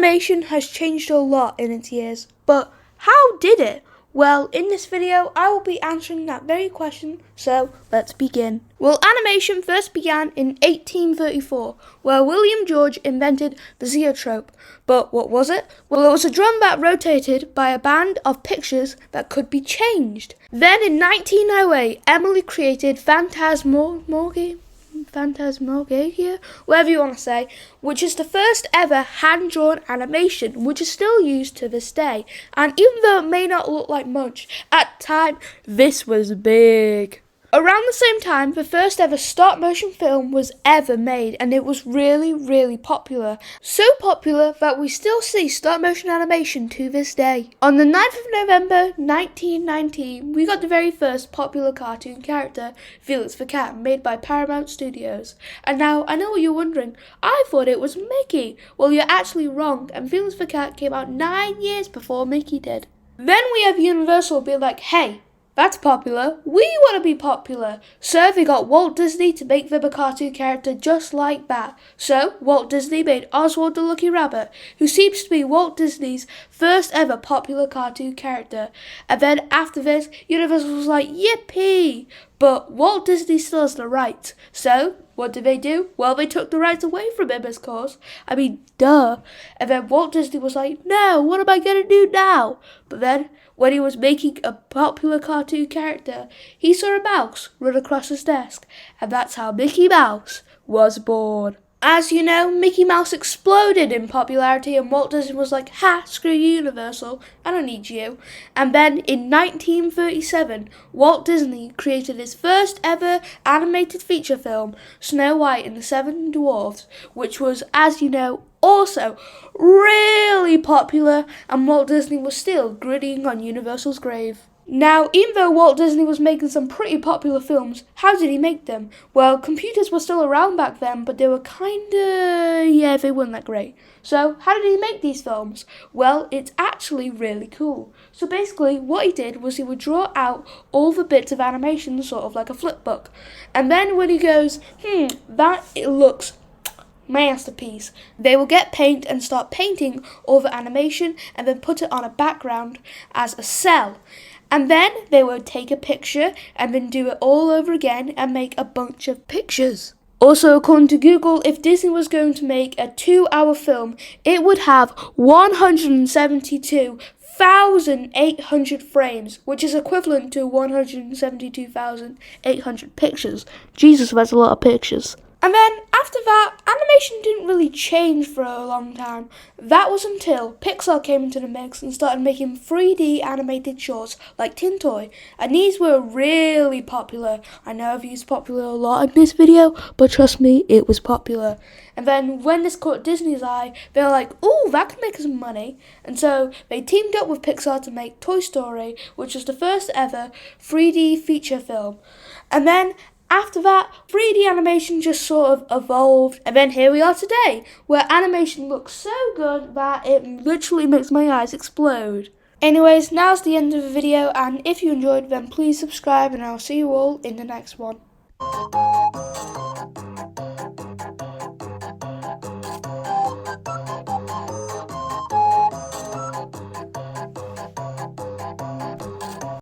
Animation has changed a lot in its years, but how did it? Well, in this video, I will be answering that very question, so let's begin. Well, animation first began in 1834, where William George invented the zoetrope. But what was it? Well, it was a drum that rotated by a band of pictures that could be changed. Then in 1908, Emily created Phantasmagoria, whatever you want to say, which is the first ever hand-drawn animation, which is still used to this day. And even though it may not look like much, at the time, this was big. Around the same time, the first ever stop-motion film was ever made, and it was really popular. So popular that we still see stop-motion animation to this day. On the 9th of November 1919, we got the very first popular cartoon character, Felix the Cat, made by Paramount Studios. And now, I know what you're wondering, I thought it was Mickey. Well, you're actually wrong, and Felix the Cat came out 9 years before Mickey did. Then we have Universal being like, hey, that's popular. We want to be popular. So they got Walt Disney to make them a cartoon character just like that. So Walt Disney made Oswald the Lucky Rabbit, who seems to be Walt Disney's first ever popular cartoon character. And then after this, Universal was like, yippee! But Walt Disney still has the rights. So what did they do? Well, they took the rights away from him, of course. I mean, duh. And then Walt Disney was like, no, what am I going to do now? But then, when he was making a popular cartoon character, he saw a mouse run across his desk. And that's how Mickey Mouse was born. As you know, Mickey Mouse exploded in popularity and Walt Disney was like, ha, screw you, Universal, I don't need you. And then in 1937, Walt Disney created his first ever animated feature film, Snow White and the Seven Dwarfs, which was, as you know, also really popular, and Walt Disney was still grinning on Universal's grave. Now, even though Walt Disney was making some pretty popular films, how did he make them? Well, computers were still around back then, but they were they weren't that great. So, how did he make these films? Well, it's actually really cool. So basically, what he did was he would draw out all the bits of animation, sort of like a flip book. And then when he goes, it looks masterpiece, they will get paint and start painting all the animation and then put it on a background as a cell. And then they would take a picture and then do it all over again and make a bunch of pictures. Also, according to Google, if Disney was going to make a 2-hour film, it would have 172,800 frames, which is equivalent to 172,800 pictures. Jesus, that's a lot of pictures. And then, after that, animation didn't really change for a long time. That was until Pixar came into the mix and started making 3D animated shorts like Tintoy. And these were really popular. I know I've used popular a lot in this video, but trust me, it was popular. And then when this caught Disney's eye, they were like, ooh, that could make us some money. And so they teamed up with Pixar to make Toy Story, which was the first ever 3D feature film. And then after that, 3D animation just sort of evolved, and then here we are today, where animation looks so good that it literally makes my eyes explode. Anyways, now's the end of the video, and if you enjoyed, then please subscribe, and I'll see you all in the next one.